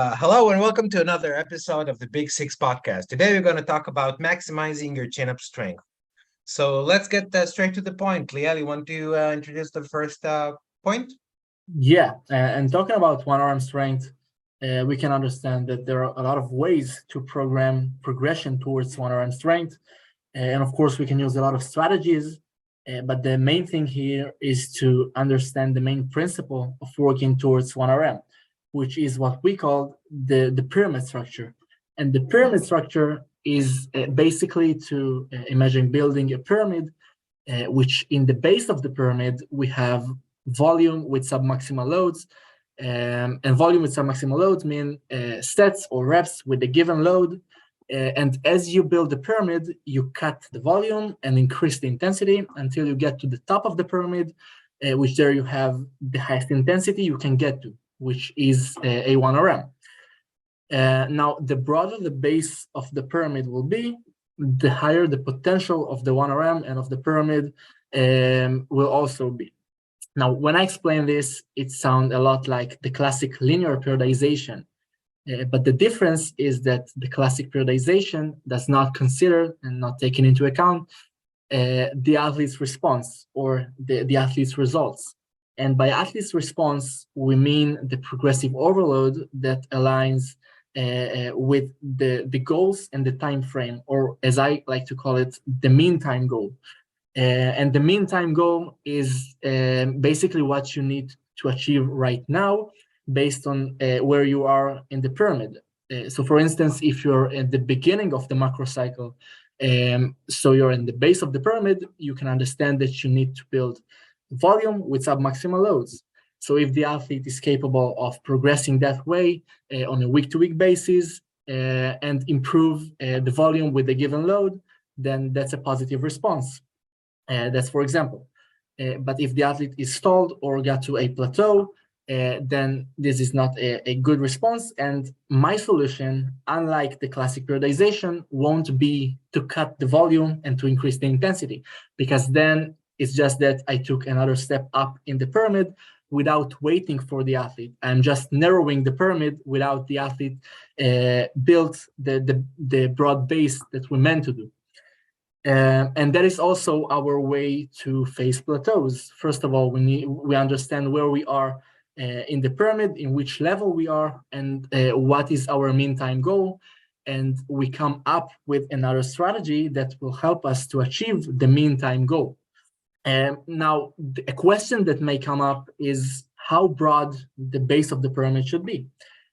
Hello and welcome to another episode of the Big Six podcast. Today we're going to talk about maximizing your chin-up strength. So let's get straight to the point. Liel, you want to introduce the first point? Yeah, and talking about one arm strength, we can understand that there are a lot of ways to program progression towards one arm strength. And of course, we can use a lot of strategies, but the main thing here is to understand the main principle of working towards one RM, which is what we call the pyramid structure. And the pyramid structure is basically to imagine building a pyramid, which in the base of the pyramid, we have volume with submaximal loads. And volume with submaximal loads mean sets or reps with a given load. And as you build the pyramid, you cut the volume and increase the intensity until you get to the top of the pyramid, which there you have the highest intensity you can get to, which is A1RM. Now, the broader the base of the pyramid will be, the higher the potential of the 1RM and of the pyramid will also be. Now, when I explain this, it sounds a lot like the classic linear periodization. But the difference is that the classic periodization does not consider and not taking into account the athlete's response or the athlete's results. And by athlete's response, we mean the progressive overload that aligns with the goals and the time frame, or as I like to call it, the mean time goal. And the mean time goal is basically what you need to achieve right now based on where you are in the pyramid. So for instance, if you're at the beginning of the macro cycle, so you're in the base of the pyramid, you can understand that you need to build volume with submaximal loads. So if the athlete is capable of progressing that way on a week-to-week basis and improve the volume with a given load, then that's a positive response. That's for example. But if the athlete is stalled or got to a plateau, then this is not a good response. And my solution, unlike the classic periodization, won't be to cut the volume and to increase the intensity, because then it's just that I took another step up in the pyramid without waiting for the athlete. I'm just narrowing the pyramid without the athlete built the broad base that we meant to do. And that is also our way to face plateaus. First of all, we understand where we are in the pyramid, in which level we are, and what is our mean time goal. And we come up with another strategy that will help us to achieve the mean time goal. Now, a question that may come up is how broad the base of the pyramid should be.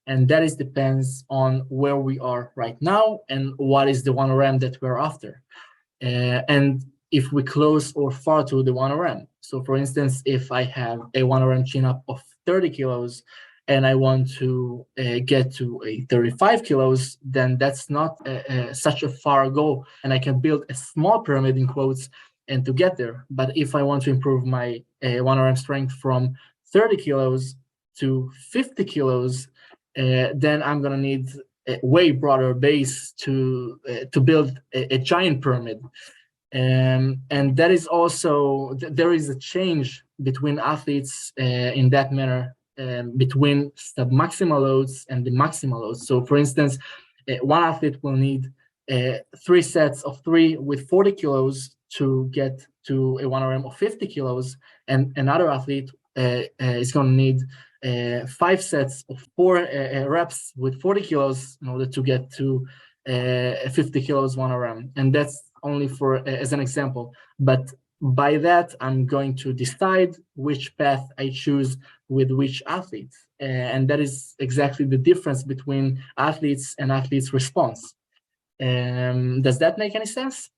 And that depends on where we are right now and what is the 1RM that we're after. And if we close or far to the 1RM. So for instance, if I have a 1RM chin-up of 30 kilos and I want to get to a 35 kilos, then that's not such a far goal. And I can build a small pyramid in quotes and to get there. But if I want to improve my 1RM strength from 30 kilos to 50 kilos, then I'm going to need a way broader base to build a giant pyramid. And that is also, there is a change between athletes in that manner, between submaximal loads and the maximal loads. So for instance, one athlete will need 3 sets of 3 with 40 kilos to get to a 1RM of 50 kilos, and another athlete is going to need 5 sets of 4 reps with 40 kilos in order to get to 50 kilos 1RM. And that's only for as an example. But by that, I'm going to decide which path I choose with which athlete. And that is exactly the difference between athletes and athletes' response. Does that make any sense?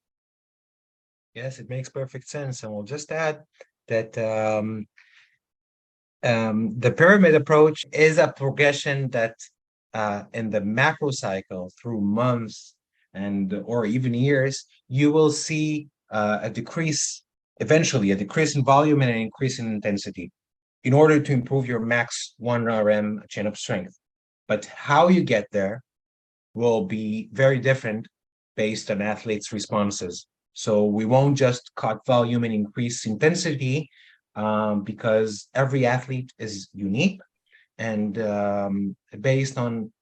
Yes, it makes perfect sense. And we'll just add that the pyramid approach is a progression that in the macro cycle through months and or even years, you will see eventually a decrease in volume and an increase in intensity in order to improve your max 1RM chin-up strength. But how you get there will be very different based on athletes' responses. So we won't just cut volume and increase intensity because every athlete is unique and based on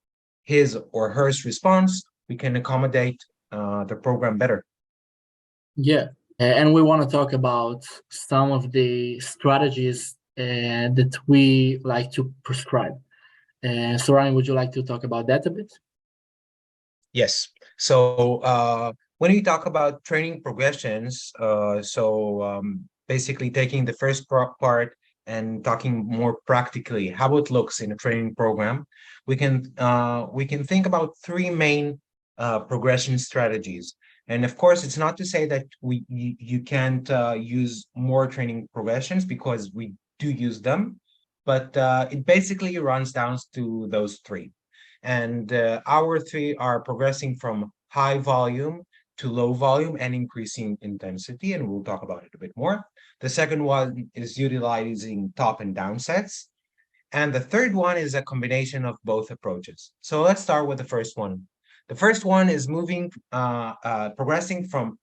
his or her response, we can accommodate the program better. Yeah, and we want to talk about some of the strategies that we like to prescribe. So Ryan, would you like to talk about that a bit? Yes. So when we talk about training progressions, basically taking the first part and talking more practically how it looks in a training program, we can think about three main progression strategies. And of course, it's not to say that you can't use more training progressions, because we do use them, but it basically runs down to those three. And our three are progressing from high volume to low volume and increasing intensity, and we'll talk about it a bit more. The second one is utilizing top and down sets. And the third one is a combination of both approaches. So let's start with the first one. The first one is progressing from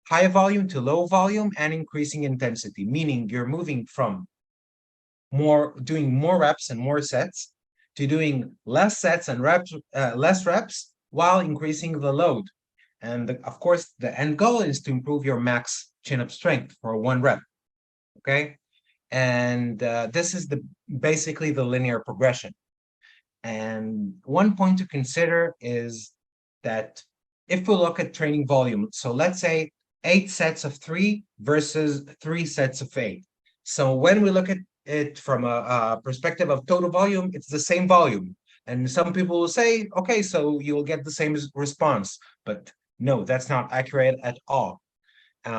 high volume to low volume and increasing intensity, meaning you're moving from doing more reps and more sets to doing less sets and less reps while increasing the load. And of course, the end goal is to improve your max chin-up strength for one rep. Okay, and this is basically the linear progression. And one point to consider is that if we look at training volume, so let's say 8 sets of 3 versus 3 sets of 8. So when we look at it from a perspective of total volume, it's the same volume. And some people will say, okay, so you'll get the same response. But no, that's not accurate at all.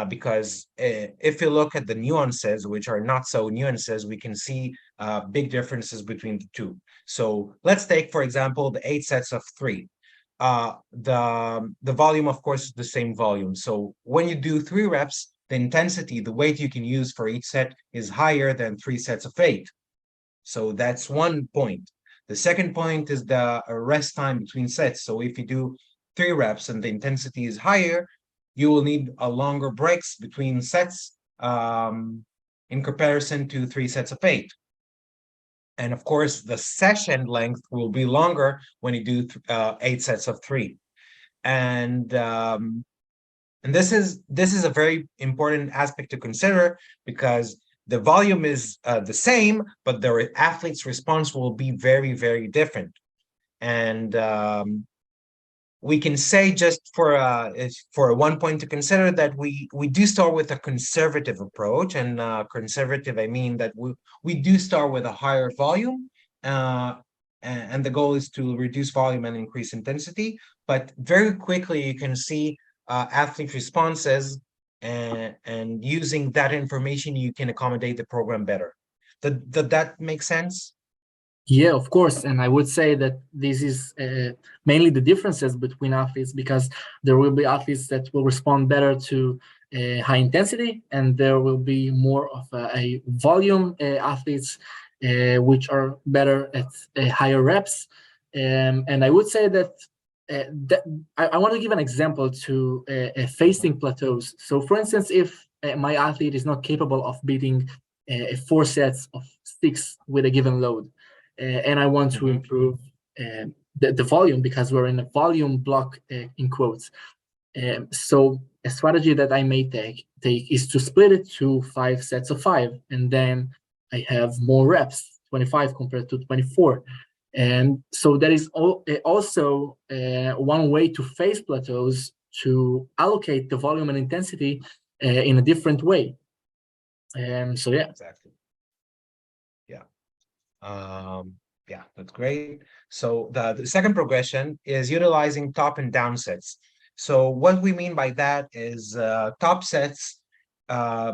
Because if you look at the nuances, which are not so nuances, we can see big differences between the two. So let's take, for example, the 8 sets of 3. The volume, of course, is the same volume. So when you do 3 reps, the intensity, the weight you can use for each set is higher than 3 sets of 8. So that's one point. The second point is the rest time between sets. So if you do 3 reps and the intensity is higher, you will need a longer breaks between sets in comparison to 3 sets of 8. And of course, the session length will be longer when you do 8 sets of 3. And this is a very important aspect to consider, because the volume is the same, but the athlete's response will be very, very different. And we can say, just for one point to consider, that we do start with a conservative approach. And conservative, I mean that we do start with a higher volume, and the goal is to reduce volume and increase intensity. But very quickly you can see athlete responses, and using that information you can accommodate the program better. Did that make sense? Yeah, of course. And I would say that this is mainly the differences between athletes, because there will be athletes that will respond better to high intensity, and there will be more of a volume athletes which are better at higher reps. And I would say that I want to give an example to facing plateaus. So for instance, if my athlete is not capable of beating 4 sets of 6 with a given load, and I want to improve the volume, because we're in a volume block in quotes. So a strategy that I may take is to split it to 5 sets of 5, and then I have more reps, 25 compared to 24. And so that is also one way to face plateaus, to allocate the volume and intensity in a different way. So yeah. Exactly. Yeah, that's great. So the second progression is utilizing top and down sets. So what we mean by that is top sets,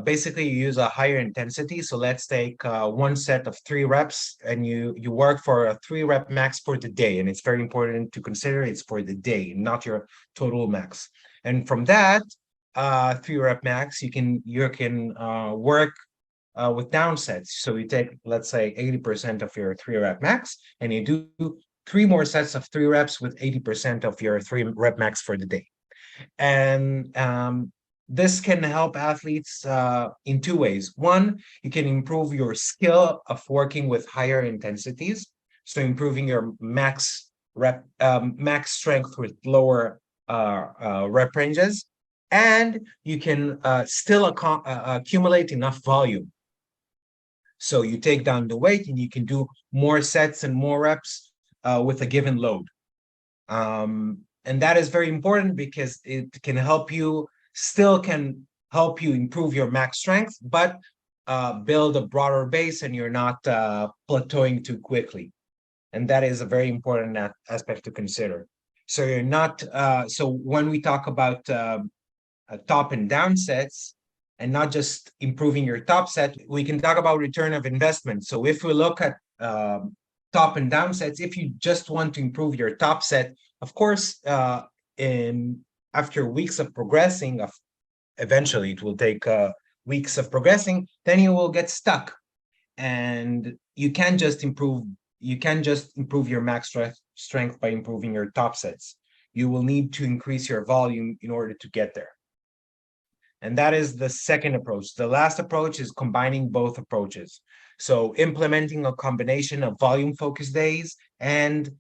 basically you use a higher intensity. So let's take one set of 3 reps, and you work for a 3 rep max for the day. And it's very important to consider it's for the day, not your total max. And from that 3 rep max, you can work with down sets. So you take, let's say, 80% of your 3 rep max, and you do 3 more sets of 3 reps with 80% of your 3 rep max for the day. And this can help athletes in 2 ways. One, you can improve your skill of working with higher intensities, so improving your max max strength with lower rep ranges, and you can still accumulate enough volume. So you take down the weight and you can do more sets and more reps with a given load. And that is very important because it can help you, still can help you improve your max strength, but build a broader base and you're not plateauing too quickly. And that is a very important aspect to consider. So you're not, so when we talk about top and down sets, and not just improving your top set, we can talk about return of investment. So if we look at top and down sets, if you just want to improve your top set, of course, after weeks of progressing, eventually it will take weeks of progressing, then you will get stuck. And you can't just improve your max strength by improving your top sets. You will need to increase your volume in order to get there. And that is the second approach. The last approach is combining both approaches. So implementing a combination of volume focus days and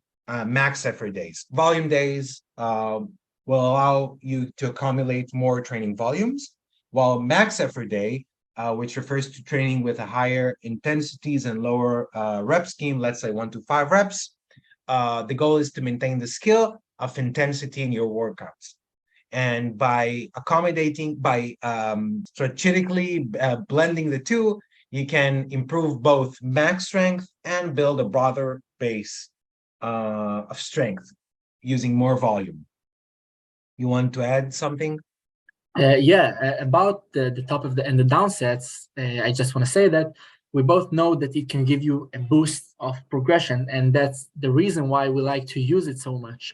max effort days. Volume days will allow you to accumulate more training volumes, while max effort day, which refers to training with a higher intensities and lower rep scheme, let's say 1 to 5 reps. The goal is to maintain the skill of intensity in your workouts. And by strategically blending the two, you can improve both max strength and build a broader base of strength using more volume. You want to add something? About the top of and the down sets, I just want to say that we both know that it can give you a boost of progression, and that's the reason why we like to use it so much.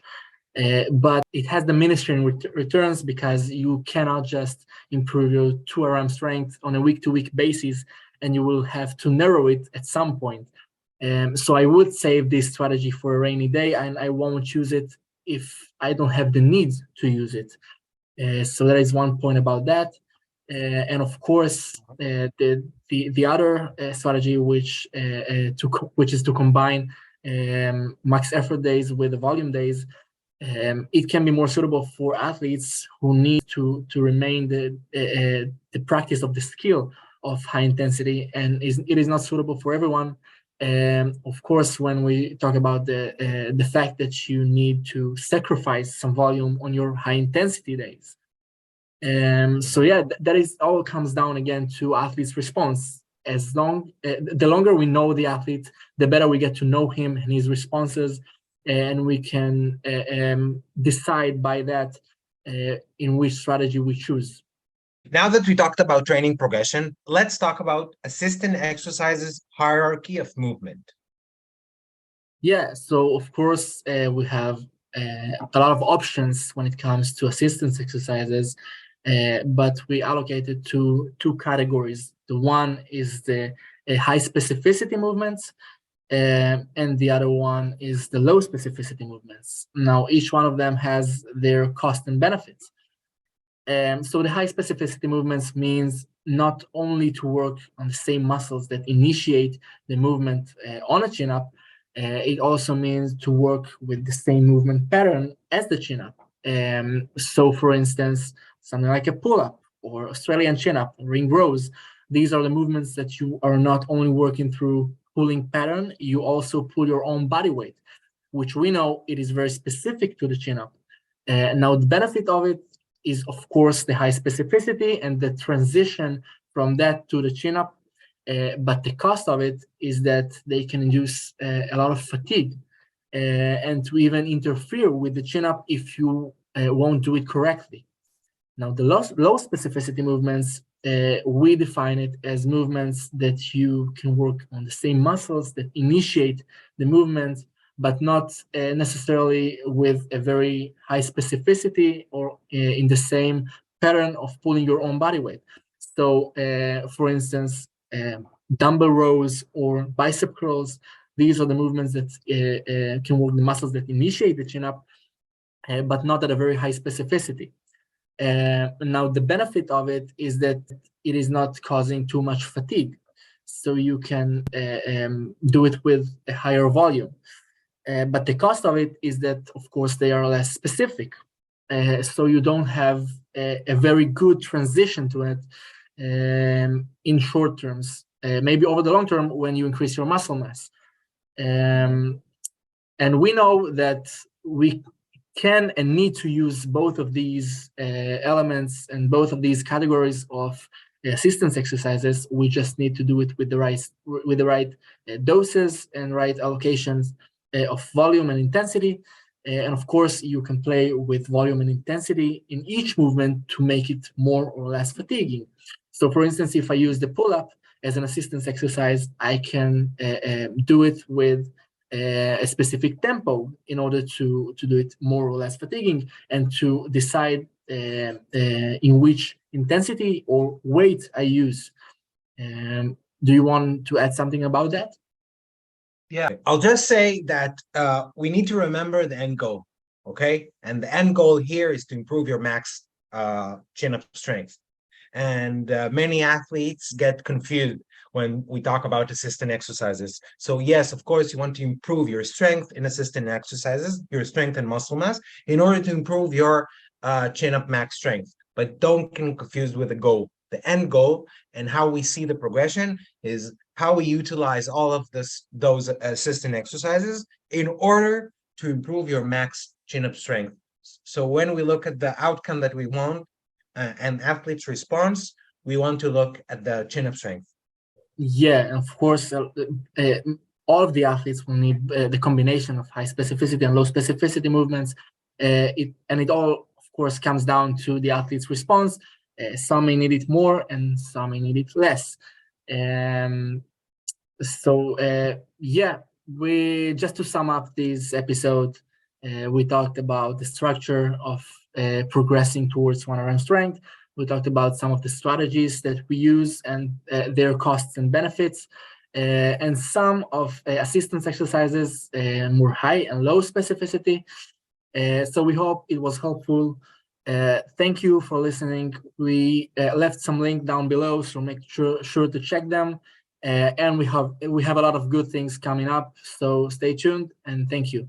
But it has diminishing returns because you cannot just improve your 2RM strength on a week-to-week basis, and you will have to narrow it at some point. So I would save this strategy for a rainy day, and I won't use it if I don't have the need to use it. So that is one point about that. And of course, the other strategy, which is to combine max effort days with the volume days. It can be more suitable for athletes who need to remain the practice of the skill of high intensity, and it is not suitable for everyone. Of course, when we talk about the fact that you need to sacrifice some volume on your high intensity days. So yeah, that is all comes down again to athlete's response. The longer we know the athlete, the better we get to know him and his responses, and we can decide by that in which strategy we choose. Now that we talked about training progression, let's talk about assistant exercises hierarchy of movement. Yeah, so of course we have a lot of options when it comes to assistance exercises, but we allocated to two categories. The one is the high specificity movements, and the other one is the low specificity movements. Now, each one of them has their cost and benefits. So the high specificity movements means not only to work on the same muscles that initiate the movement on a chin-up, it also means to work with the same movement pattern as the chin-up. So for instance, something like a pull-up or Australian chin-up, ring rows, these are the movements that you are not only working through pulling pattern, you also pull your own body weight, which we know it is very specific to the chin-up. Now, the benefit of it is, of course, the high specificity and the transition from that to the chin-up. But the cost of it is that they can induce a lot of fatigue and to even interfere with the chin-up if you won't do it correctly. Now, the low specificity movements, we define it as movements that you can work on the same muscles that initiate the movement, but not necessarily with a very high specificity or in the same pattern of pulling your own body weight. So, for instance, dumbbell rows or bicep curls, these are the movements that can work the muscles that initiate the chin-up, but not at a very high specificity. Now, the benefit of it is that it is not causing too much fatigue. So you can do it with a higher volume. But the cost of it is that, of course, they are less specific. So you don't have a very good transition to it in short terms. Maybe over the long term when you increase your muscle mass. And we know that we can and need to use both of these elements and both of these categories of assistance exercises. We just need to do it with the right doses and right allocations of volume and intensity. And of course, you can play with volume and intensity in each movement to make it more or less fatiguing. So for instance, if I use the pull-up as an assistance exercise, I can do it with a specific tempo in order to do it more or less fatiguing, and to decide in which intensity or weight I use. Do you want to add something about that? Yeah, I'll just say that we need to remember the end goal, okay? And the end goal here is to improve your max chin-up strength. And many athletes get confused when we talk about assistant exercises. So yes, of course, you want to improve your strength in assistant exercises, your strength and muscle mass, in order to improve your chin-up max strength. But don't get confused with the goal. The end goal and how we see the progression is how we utilize all of those assistant exercises in order to improve your max chin-up strength. So when we look at the outcome that we want and athletes' response, we want to look at the chin-up strength. Yeah, of course, all of the athletes will need the combination of high specificity and low specificity movements. It all, of course, comes down to the athlete's response. Some may need it more and some may need it less. Yeah, we just to sum up this episode, we talked about the structure of progressing towards 1RM strength. We talked about some of the strategies that we use and their costs and benefits, and some of assistance exercises, more high and low specificity. So we hope it was helpful. Thank you for listening. We left some link down below, so make sure to check them. And we have a lot of good things coming up. So stay tuned and thank you.